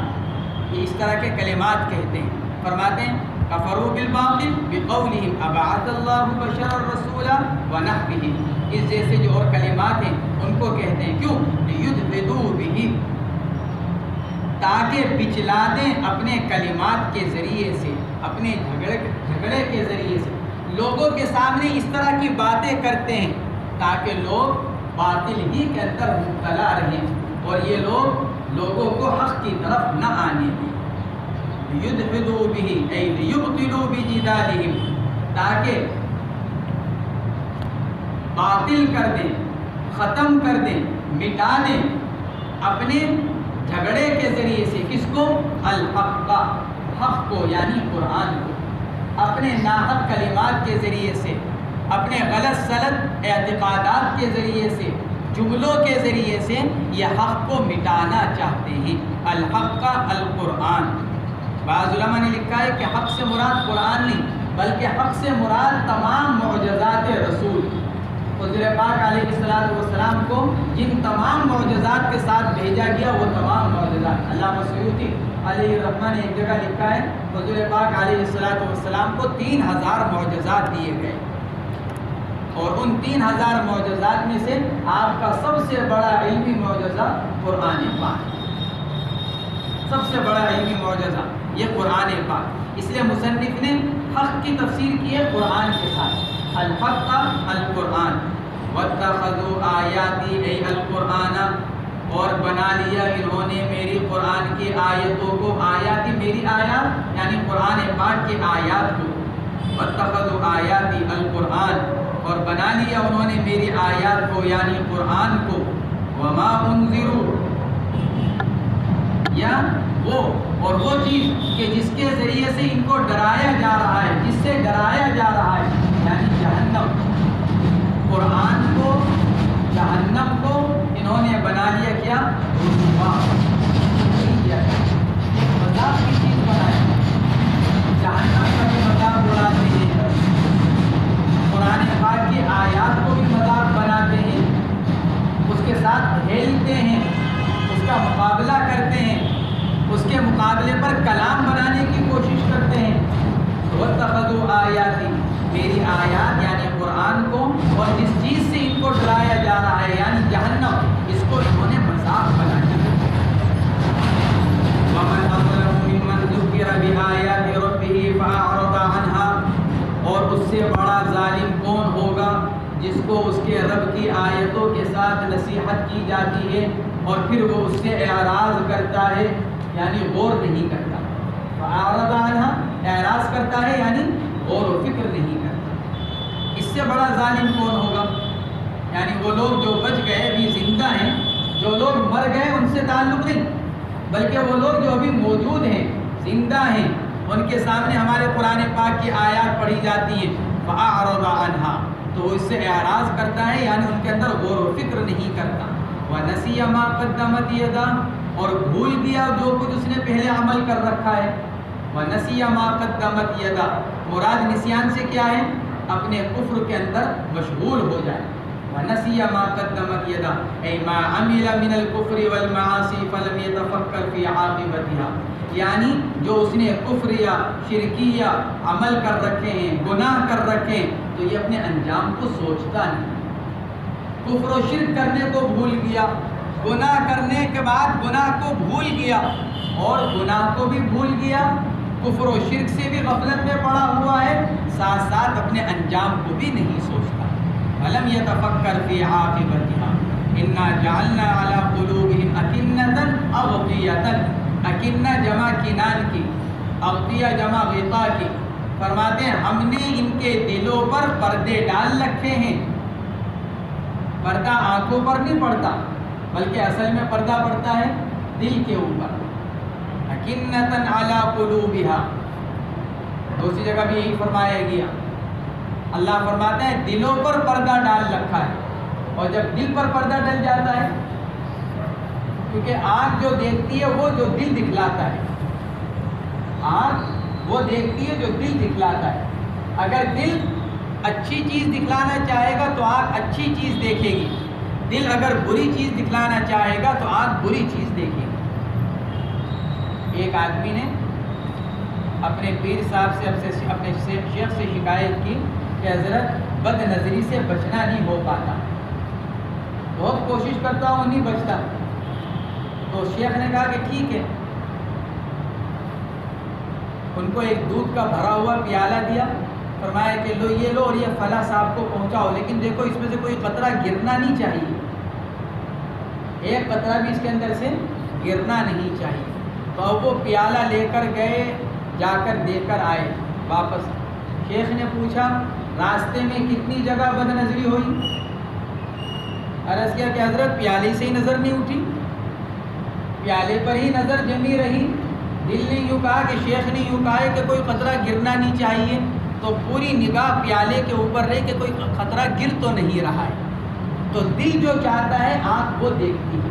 یہ اس طرح کے کلمات کہتے ہیں. فرماتے ہیں کفروا بالباطل بقولہم ابعث اللہ بشرا رسولا ونحوہ اس جیسے جو اور کلمات ہیں ان کو کہتے ہیں. کیوں؟ لیدحضوا بہ تاکہ بچلا دیں اپنے کلمات کے ذریعے سے، اپنے جھگڑے کے ذریعے سے. لوگوں کے سامنے اس طرح کی باتیں کرتے ہیں تاکہ لوگ باطل ہی کے اندر مبتلا رہیں اور یہ لوگ لوگوں کو حق کی طرف نہ آنے دیں. لیدحضوا به ای لیبطلوا بجدالهم، تاکہ باطل کر دیں، ختم کر دیں، مٹا دیں اپنے جھگڑے کے ذریعے سے، کس کو؟ الحق، حق کو یعنی قرآن کو، اپنے ناحق کلمات کے ذریعے سے، اپنے غلط سلط اعتقادات کے ذریعے سے، جملوں کے ذریعے سے یہ حق کو مٹانا چاہتے ہیں۔ الحق کا القرآن، بعض علماء نے لکھا ہے کہ حق سے مراد قرآن نہیں بلکہ حق سے مراد تمام معجزات رسول، حضور پاک علیہ السلام کو جن تمام معجزات کے ساتھ بھیجا گیا وہ تمام معجزات۔ علامہ سیوطی علیہ الرحمہ نے ایک جگہ لکھا ہے حضور پاک علیہ السلام کو 3000 معجزات دیے گئے، اور ان 3000 معجزات میں سے آپ کا سب سے بڑا علمی معجزہ قرآن پاک، سب سے بڑا علمی معجزہ یہ قرآن پاک۔ اس لیے مصنف نے حق کی تفسیر کی ہے قرآن کے ساتھ، الحق کا القرآن، واتخذوا آیاتی ای القرآن، اور بنا لیا انہوں نے میری قرآن کی آیتوں کو، آیاتی میری آیات یعنی قرآن پاک کی آیات کو، واتخذوا آیاتی القرآن، اور بنا لیا انہوں نے میری آیات کو یعنی قرآن کو، وما انذروا، یا وہ اور وہ چیز کہ جس کے ذریعے سے ان کو ڈرایا جا رہا ہے، جس سے ڈرایا جا رہا ہے یعنی جہنم، قرآن کو، جہنم کو انہوں نے بنا لیا کیا؟ مذاق کی چیز بنائی، جہنم کا بھی مذاق اڑاتے ہیں، قرآن پاک کی آیات کو بھی مذاق بناتے ہیں، اس کے ساتھ کھیلتے ہیں، اس کا مقابلہ کرتے ہیں، اس کے مقابلے پر کلام بنانے کی کوشش کرتے ہیں۔ واتخذوا آیاتی، میری آیات یعنی قرآن کو، اور جس چیز سے ان کو ڈرایا جا رہا ہے یعنی جہنم، اس کو انہوں نے مذاق بنایا۔ ومن اظلم ممن ذکر بآیات ربہ فأعرض عنها، اور اس سے بڑا ظالم کون ہوگا جس کو اس کے رب کی آیتوں کے ساتھ نصیحت کی جاتی ہے اور پھر وہ اس سے اعراض کرتا ہے یعنی غور نہیں کرتا۔ فأعرض عنها، اعراض کرتا ہے یعنی غور و فکر نہیں کرتا۔ اس سے بڑا ظالم کون ہوگا؟ یعنی وہ لوگ جو بچ گئے ابھی زندہ ہیں، جو لوگ مر گئے ان سے تعلق نہیں، بلکہ وہ لوگ جو ابھی موجود ہیں، زندہ ہیں، ان کے سامنے ہمارے قرآن پاک کی آیات پڑھی جاتی ہیں، فأعرض عنها، تو وہ اس سے اعراض کرتا ہے یعنی ان کے اندر غور و فکر نہیں کرتا۔ وَنَسِيَ مَا قَدَّمَتْ يَدَاهُ، اور بھول گیا جو کچھ اس نے پہلے عمل کر رکھا ہے۔ وَنَسِيَ مَا قَدَّمَتْ يَدَاهُ، مراد نسیان سے کیا ہے؟ اپنے کفر کے اندر مشغول ہو جائے۔ وَنَسِيَ مَا قَدَّمَتْ يَدَاهُ أي ما عمل من الكفر والمعاصي فلم يتفكر في عاقبتها، یعنی جو اس نے کفر یا شرکیہ عمل کر رکھے ہیں، گناہ کر رکھے ہیں، تو یہ اپنے انجام کو سوچتا نہیں، کفر و شرک کرنے کو بھول گیا، گناہ کرنے کے بعد گناہ کو بھول گیا، اور گناہ کو بھی بھول گیا، کفر و شرک سے بھی غفلت میں پڑا ہوا ہے، ساتھ ساتھ اپنے انجام کو بھی نہیں سوچتا۔ فلم يتفکر فی عاقبتها انا جعلنا علی قلوبهم اکنۃ اغطیۃ، اکنہ جمع کنان کی، اغطیہ جمع غطاء کی، فرماتے ہیں ہم نے ان کے دلوں پر پردے ڈال رکھے ہیں۔ پردہ آنکھوں پر نہیں پڑتا بلکہ اصل میں پردہ پڑتا ہے دل کے اوپر۔ اکنۃ علی قلوبها، دوسری جگہ بھی یہی فرمایا گیا، اللہ فرماتا ہے دلوں پر پردہ ڈال رکھا ہے، اور جب دل پر پردہ ڈل جاتا ہے، کیونکہ آنکھ جو دیکھتی ہے وہ جو دل دکھلاتا ہے، آنکھ وہ دیکھتی ہے جو دل دکھلاتا ہے، اگر دل اچھی چیز دکھلانا چاہے گا تو آنکھ اچھی چیز دیکھے گی، دل اگر بری چیز دکھلانا چاہے گا تو آنکھ بری چیز دیکھے گی۔ ایک آدمی نے اپنے پیر صاحب سے اپنے شیخ سے شکایت کی کہ حضرت بد نظری سے بچنا نہیں ہو پاتا، بہت کوشش کرتا ہوں نہیں بچتا۔ تو شیخ نے کہا کہ ٹھیک ہے، ان کو ایک دودھ کا بھرا ہوا پیالہ دیا، فرمایا کہ لو یہ لو اور یہ فلاں صاحب کو پہنچاؤ، لیکن دیکھو اس میں سے کوئی قطرہ گرنا نہیں چاہیے، ایک قطرہ بھی اس کے اندر سے گرنا نہیں چاہیے۔ تو اب وہ پیالہ لے کر گئے جا کر دیکھ کر آئے واپس۔ شیخ نے پوچھا راستے میں کتنی جگہ بد نظری ہوئی؟ عرض کیا کہ حضرت پیالے سے ہی نظر نہیں اٹھی، پیالے پر ہی نظر جمی رہی، دل نے یوں کہا کہ شیخ نے یوں کہا ہے کہ کوئی قطرہ گرنا نہیں چاہیے، تو پوری نگاہ پیالے کے اوپر رہے کہ کوئی خطرہ گر تو نہیں رہا ہے۔ تو دل جو چاہتا ہے آنکھ وہ دیکھتی ہے،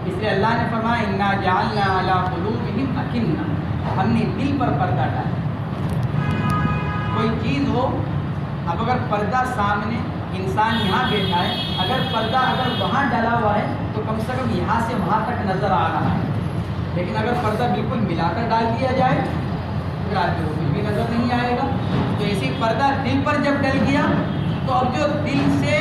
اس لیے اللہ نے فرمایا انا جعلنا علی قلوبہم اکنہ، ہم نے دل پر پردہ ڈالا۔ کوئی چیز ہو، اب اگر پردہ سامنے انسان یہاں بیٹھا ہے، اگر پردہ وہاں ڈالا ہوا ہے تو کم سے کم یہاں سے وہاں تک نظر آ رہا ہے، لیکن اگر پردہ بالکل ملا کر ڈال دیا جائے پھر آدمی کو بھی نظر نہیں آئے گا۔ تو اسی پردہ دل پر جب ڈل گیا تو اب جو دل سے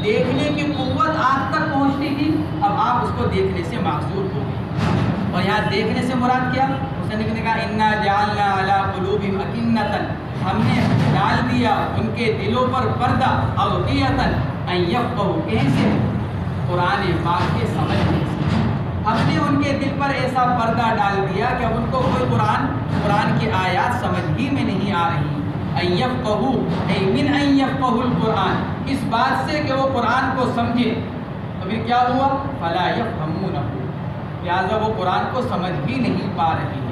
دیکھنے کی قوت آنکھ تک پہنچتی تھی، اب آپ اس کو دیکھنے سے معذور ہو گئے۔ اور یہاں دیکھنے سے مراد کیا؟ مصنف نے کہا انا جعلنا علی قلوبہم اکنۃ، ہم نے ڈال دیا ان کے دلوں پر پردہ، اغطیۃ ان یفقہوا، کیسے؟ قرآن پاک کے سمجھنے سے۔ ہم نے ان کے دل پر ایسا پردہ ڈال دیا کہ اب ان کو کوئی قرآن کی آیات سمجھ ہی میں نہیں آ رہی۔ ان یفقہوا ای من ان یفقہوا القرآن، اس بات سے کہ وہ قرآن کو سمجھے۔ تو پھر کیا ہوا؟ فلا یفہمونہ، لہٰذا وہ قرآن کو سمجھ بھی نہیں پا رہی ہے۔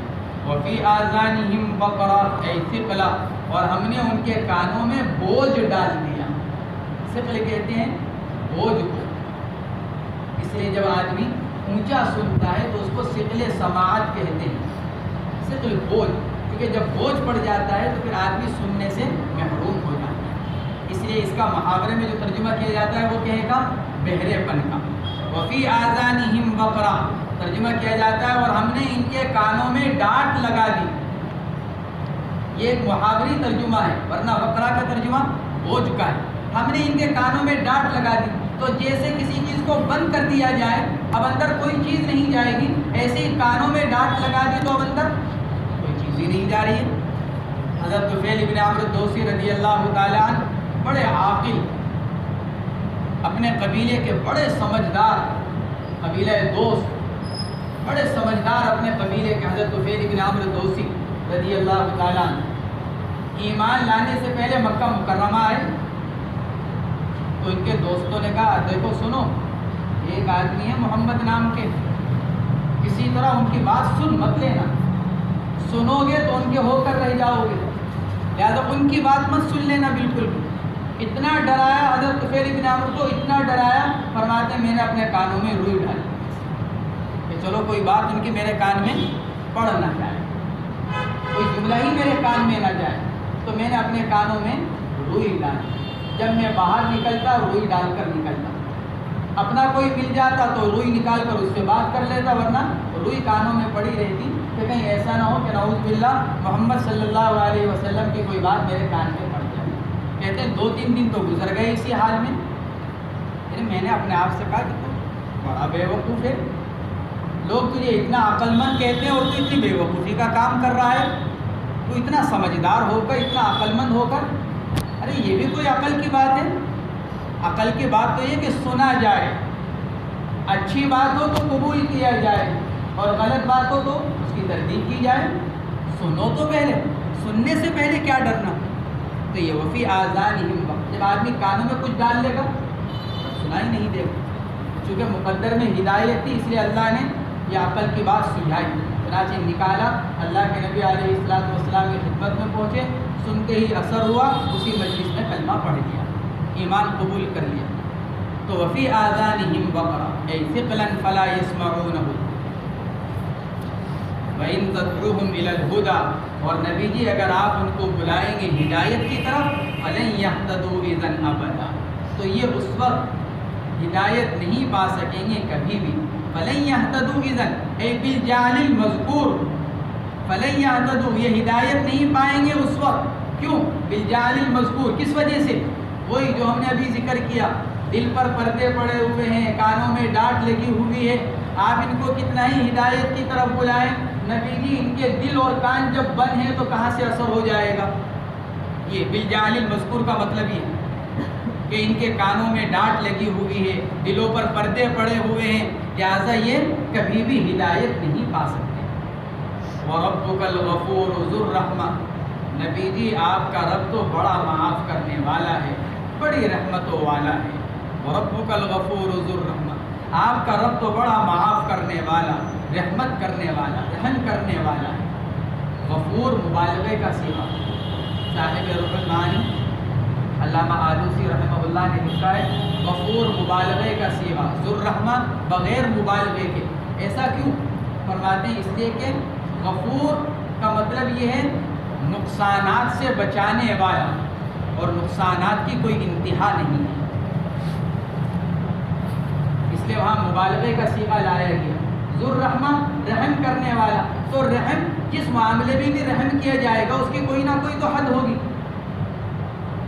وفی آذانہم وقرا، ای ثقلا، اور ہم نے ان کے کانوں میں بوجھ ڈال دیا۔ ثقل کہتے ہیں بوجھ کو، اس لیے جب آدمی اونچا سنتا ہے تو اس کو ثقل سماعت کہتے ہیں، ثقل بوجھ، کیونکہ جب بوجھ پڑ جاتا ہے تو پھر آدمی سننے سے محروم ہو جاتا ہے۔ اس لیے اس کا محاورے میں جو ترجمہ کیا جاتا ہے وہ کہے گا بہرے پن کا۔ وفی آذانہم وقرا ترجمہ کیا جاتا ہے اور ہم نے ان کے کانوں میں ڈانٹ لگا دی۔ یہ ایک محاوری ترجمہ ہے، ورنہ وقرا کا ترجمہ بوجھ کا ہے۔ ہم نے ان کے کانوں میں ڈانٹ لگا دی، تو جیسے کسی چیز کو بند کر دیا جائے اب اندر کوئی چیز نہیں جائے گی، ایسے ہی کانوں میں ڈانٹ لگا دی تو اب اندر کوئی چیز ہی نہیں جا رہی ہے۔ حضرت طفیل بن عمرو الدوسی رضی اللہ تعالیٰ عنہ بڑے عاقل، اپنے قبیلے کے بڑے سمجھدار، قبیلہ دوست بڑے سمجھدار اپنے قبیلے کے حضرت طفیل بن عمرو الدوسی رضی اللہ تعالیٰ عنہ ایمان لانے سے پہلے مکہ مکرمہ آئے تو ان کے دوستوں نے کہا دیکھو سنو، ایک آدمی ہے محمد نام کے، کسی طرح ان کی بات سن مت لینا، سنو گے تو ان کے ہو کر رہ جاؤ گے، لہٰذا ان کی بات مت سن لینا بالکل بھی۔ اتنا ڈرایا حضرت طفیل بن عمرو کو، اتنا ڈرایا، فرماتے ہیں میں نے اپنے کانوں میں روئی ڈالی کہ چلو کوئی بات ان کی میرے کان میں پڑ نہ جائے، کوئی جملہ ہی میرے کان میں نہ جائے، تو میں نے اپنے کانوں میں روئی ڈالی۔ جب میں باہر نکلتا روئی ڈال کر نکلتا، اپنا کوئی مل جاتا تو روئی نکال کر اس سے بات کر لیتا، ورنہ روئی کانوں میں پڑی رہتی کہ کہیں ایسا نہ ہو کہ نعوذ باللہ محمد صلی اللہ علیہ وسلم کی کوئی بات میرے کان میں پڑ جائے۔ کہتے ہیں 2-3 دن تو گزر گئے اسی حال میں، یعنی میں نے اپنے آپ سے کہا کہ تو بڑا بے وقوف ہے، لوگ تجھے اتنا عقل مند کہتے ہیں اور تو اتنی بے وقوفی کا کام کر رہا ہے، تو اتنا سمجھدار ہو کر، اتنا عقل مند ہو کر، ارے یہ بھی کوئی عقل کی بات ہے؟ عقل کی بات تو یہ کہ سنا جائے، اچھی بات ہو تو قبول کیا جائے اور غلط بات ہو تو اس کی تردید کی جائے۔ سنو تو پہلے، سننے سے پہلے کیا ڈرنا؟ تو یہ وفی آذانہم وقر، جب آدمی کانوں میں کچھ ڈال لے گا سنا ہی نہیں دے گا، چونکہ مقدر میں ہدایت تھی اس لیے اللہ نے یہ عقل کی بات سلجھائی، چنانچہ نکالا، اللہ کے نبی علیہ السلام کی خدمت میں پہنچے، سنتے ہی اثر ہوا، اسی مجلس میں کلمہ پڑھ لیا، ایمان قبول کر لیا۔ تو وفی آذانہم وقرا ای ثقلا فلا یسمعونہ وَإِن تَدْعُوهُمْ إِلَى الْهُدَىٰ، اور نبی جی اگر آپ ان کو بلائیں گے ہدایت کی طرف، فَلَن يَهْتَدُوا إِذًا أَبَدًا، تو یہ اس وقت ہدایت نہیں پا سکیں گے کبھی بھی۔ فَلَن يَهْتَدُوا إِذًا اے بِالْجَعْلِ الْمَذْكُورِ، فَلَن يَهْتَدُوا یہ ہدایت نہیں پائیں گے اس وقت، کیوں؟ بِالْجَعْلِ الْمَذْكُورِ، کس وجہ سے؟ وہی جو ہم نے ابھی ذکر کیا، دل پر پردے پڑے ہوئے ہیں، کانوں میں ڈانٹ لگی ہوئی ہے، آپ ان کو کتنا ہی ہدایت کی طرف بلائیں، نبی جی ان کے دل اور کان جب بند ہیں تو کہاں سے اثر ہو جائے گا؟ یہ بالجعل المذکور کا مطلب یہ ہے کہ ان کے کانوں میں ڈانٹ لگی ہوئی ہے، دلوں پر پردے پڑے ہوئے ہیں، لہٰذا یہ کبھی بھی ہدایت نہیں پا سکتے۔ وَرَبُّكَ الْغَفُورُ ذُو الرَّحْمَةِ، نبی جی آپ کا رب تو بڑا معاف کرنے والا ہے، بڑی رحمتوں والا ہے۔ وَرَبُّكَ الْغَفُورُ ذُو الرَّحْمَةِ، آپ کا رب تو بڑا معاف کرنے والا، رحمت کرنے والا، رحم کرنے والا ہے۔ غفور مبالغے کا صیغہ، صاحب روح المعانی علامہ آلوسی رحمہ اللہ نے لکھا ہے غفور مبالغے کا صیغہ، ذو الرحمہ بغیر مبالغے کے۔ ایسا کیوں؟ فرماتے ہیں اس لیے کہ غفور کا مطلب یہ ہے نقصانات سے بچانے والا، اور نقصانات کی کوئی انتہا نہیں ہے، اس لیے وہاں مبالغے کا صیغہ لایا گیا۔ ذو الرحمہ رحم کرنے والا، تو رحم جس معاملے میں بھی رحم کیا جائے گا اس کی کوئی نہ کوئی تو حد ہوگی،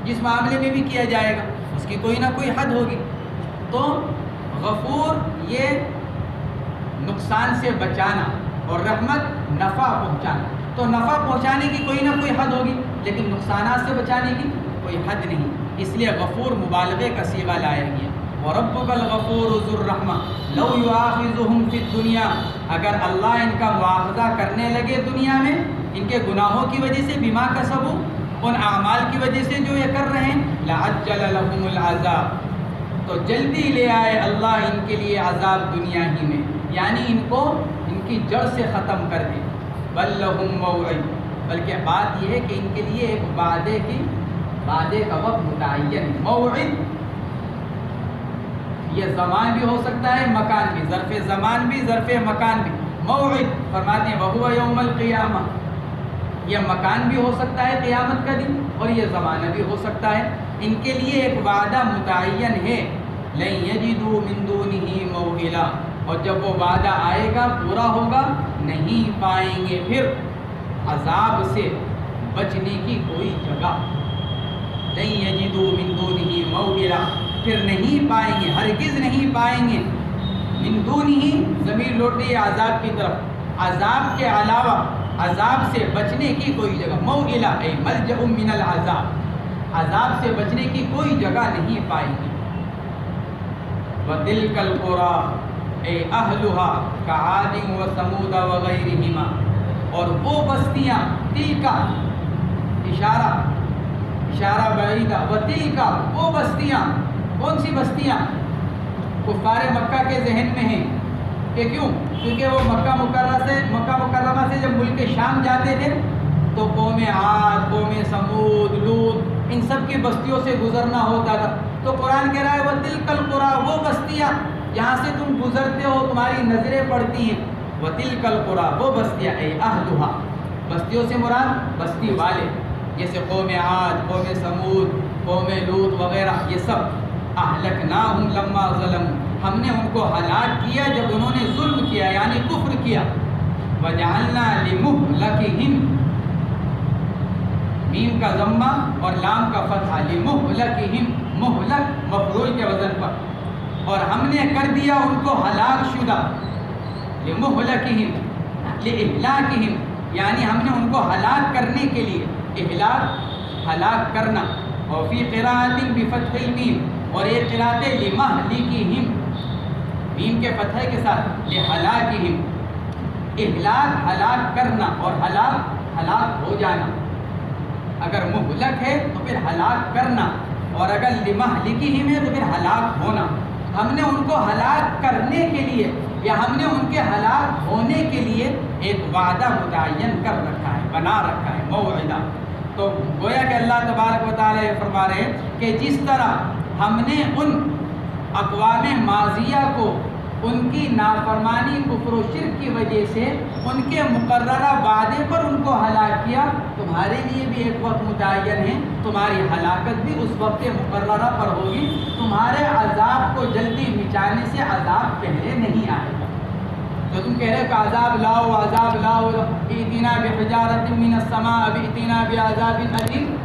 جس معاملے میں بھی کیا جائے گا اس کی کوئی نہ کوئی حد ہوگی۔ تو غفور یہ نقصان سے بچانا، اور رحمت نفع پہنچانا، تو نفع پہنچانے کی کوئی نہ کوئی حد ہوگی، لیکن نقصانات سے بچانے کی کوئی حد نہیں، اس لیے غفور مبالغے کا صیغہ لایا گیا۔ وَرَبُّكَ الْغَفُورُ ذُو الرَّحْمَةِ لَوْ يُؤَاخِذُهُمْ فِي الدُّنْيَا، اگر اللہ ان کا مواخذہ کرنے لگے دنیا میں ان کے گناہوں کی وجہ سے، بما کسبوا، ان اعمال کی وجہ سے جو یہ کر رہے ہیں، لَعَجَّلَ لَهُمُ الْعَذَابَ، تو جلدی لے آئے اللہ ان کے لیے عذاب دنیا ہی میں، یعنی ان کو ان کی جڑ سے ختم کر دے۔ بَل لَهُم مَوْعِدٌ، بلکہ بات یہ ہے کہ ان کے لیے ایک وعدے کا وقت متعین، موعد یہ زمان بھی ہو سکتا ہے، مکان بھی، ظرف زمان بھی، ظرف مکان بھی۔ موعد فرماتے ہیں وَهُوَ يَوْمَ الْقِيَامَةِ، یہ مکان بھی ہو سکتا ہے قیامت کا دن، اور یہ زمانہ بھی ہو سکتا ہے۔ ان کے لیے ایک وعدہ متعین ہے، لَن يَجِدُوا مِن دُونِهِ مَوْئِلًا، اور جب وہ وعدہ آئے گا، پورا ہوگا، نہیں پائیں گے پھر عذاب سے بچنے کی کوئی جگہ۔ لَن يَجِدُوا مِن دُونِهِ مَوْئِلًا، پھر نہیں پائیں گے، ہرگز نہیں پائیں گے۔ من دونہ ضمیر لوٹ رہی ہے عذاب کی طرف، عذاب کے علاوہ عذاب سے بچنے کی کوئی جگہ، موئلہ اے ملجأ من العذاب، عذاب سے بچنے کی کوئی جگہ نہیں پائیں گے۔ وَتِلْكَ الْقُرَىٰ اے اہلها كَعَادٍ وَثَمُودَ وَغَيْرِهِمَا، اور وہ بستیاں، تلکا اشارہ بعیدہ، وتلکا وہ بستیاں، کون سی بستیاں؟ کفار مکہ کے ذہن میں ہیں کہ کیوں؟ کیونکہ وہ مکہ مکرمہ سے جب ملک شام جاتے تھے تو قوم عاد، قوم سمود، لوط، ان سب کی بستیوں سے گزرنا ہوتا تھا، تو قرآن کہہ رہا ہے وَتِلْكَ الْقُرَىٰ وہ بستیاں جہاں سے تم گزرتے ہو، تمہاری نظریں پڑتی ہیں، وَتِلْكَ الْقُرَىٰ وہ بستیاں اے اہلها، بستیوں سے مراد بستی والے، جیسے قوم عاد، قوم سمود، قوم لوط وغیرہ، یہ سب اہلکناہم لما ظلموا، ہم نے ان کو ہلاک کیا جب انہوں نے ظلم کیا یعنی کفر کیا۔ وجعلنا لمہلکہم، میم کا ضمہ اور لام کا فتحہ، لمہلکہم، مہلک مفعول کے وزن پر، اور ہم نے کر دیا ان کو ہلاک شدہ، لمہلکہم لإہلاکہم، یعنی ہم نے ان کو ہلاک کرنے کے لیے، ہلاک کرنا، اور فی قراءۃ بفتح المیم، اور یہ قراءت لمہلکہم، میم کے فتحے کے ساتھ، لہلاکہم، ہلاک کرنا، اور ہلاک ہو جانا، اگر مہلک ہے تو پھر ہلاک کرنا، اور اگر لمہلکہم ہے تو پھر ہلاک ہونا۔ ہم نے ان کو ہلاک کرنے کے لیے یا ہم نے ان کے ہلاک ہونے کے لیے ایک وعدہ متعین کر رکھا ہے، بنا رکھا ہے، موعدہ۔ تو گویا کہ اللہ تبارک و تعالیٰ یہ فرما رہے ہیں کہ جس طرح ہم نے ان اقوام ماضیہ کو ان کی نافرمانی، کفر و شرک کی وجہ سے ان کے مقررہ وعدے پر ان کو ہلاک کیا، تمہارے لیے بھی ایک وقت متعین ہے، تمہاری ہلاکت بھی اس وقت مقررہ پر ہوگی، تمہارے عذاب کو جلدی مٹانے سے عذاب پہلے نہیں آئے گا۔ جو تم کہہ رہے کہ عذاب لاؤ، ائتنا بحجارۃ من السماء ائتنا بعذاب علیم،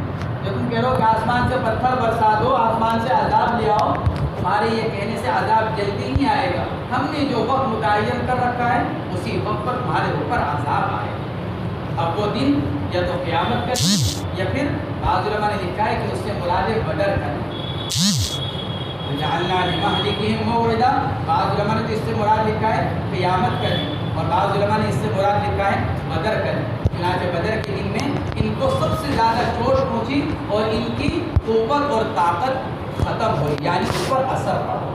جو تم کہہ رہے ہو کہ آسمان سے پتھر برسا دو، آسمان سے عذاب لے آؤ، تمہارے یہ کہنے سے عذاب جلدی نہیں آئے گا، ہم نے جو وقت متعین کر رکھا ہے اسی وقت پر تمہارے اوپر عذاب آئے گا۔ اب وہ دن یا تو قیامت کا یا پھر بعض علماء نے لکھا ہے کہ اس سے مراد بدر کا، وجعلنا لمهلكهم موعدا. بعض علماء نے اس سے مراد لکھا ہے قیامت کا دن اور بعض علماء نے اس سے مراد لکھا ہے بدر کا دن. چنانچہ بدر کے دن میں ان کو سب سے زیادہ چوٹ پہنچی اور ان کی قوت اور طاقت ختم ہوئی، یعنی اس پر اثر پڑا.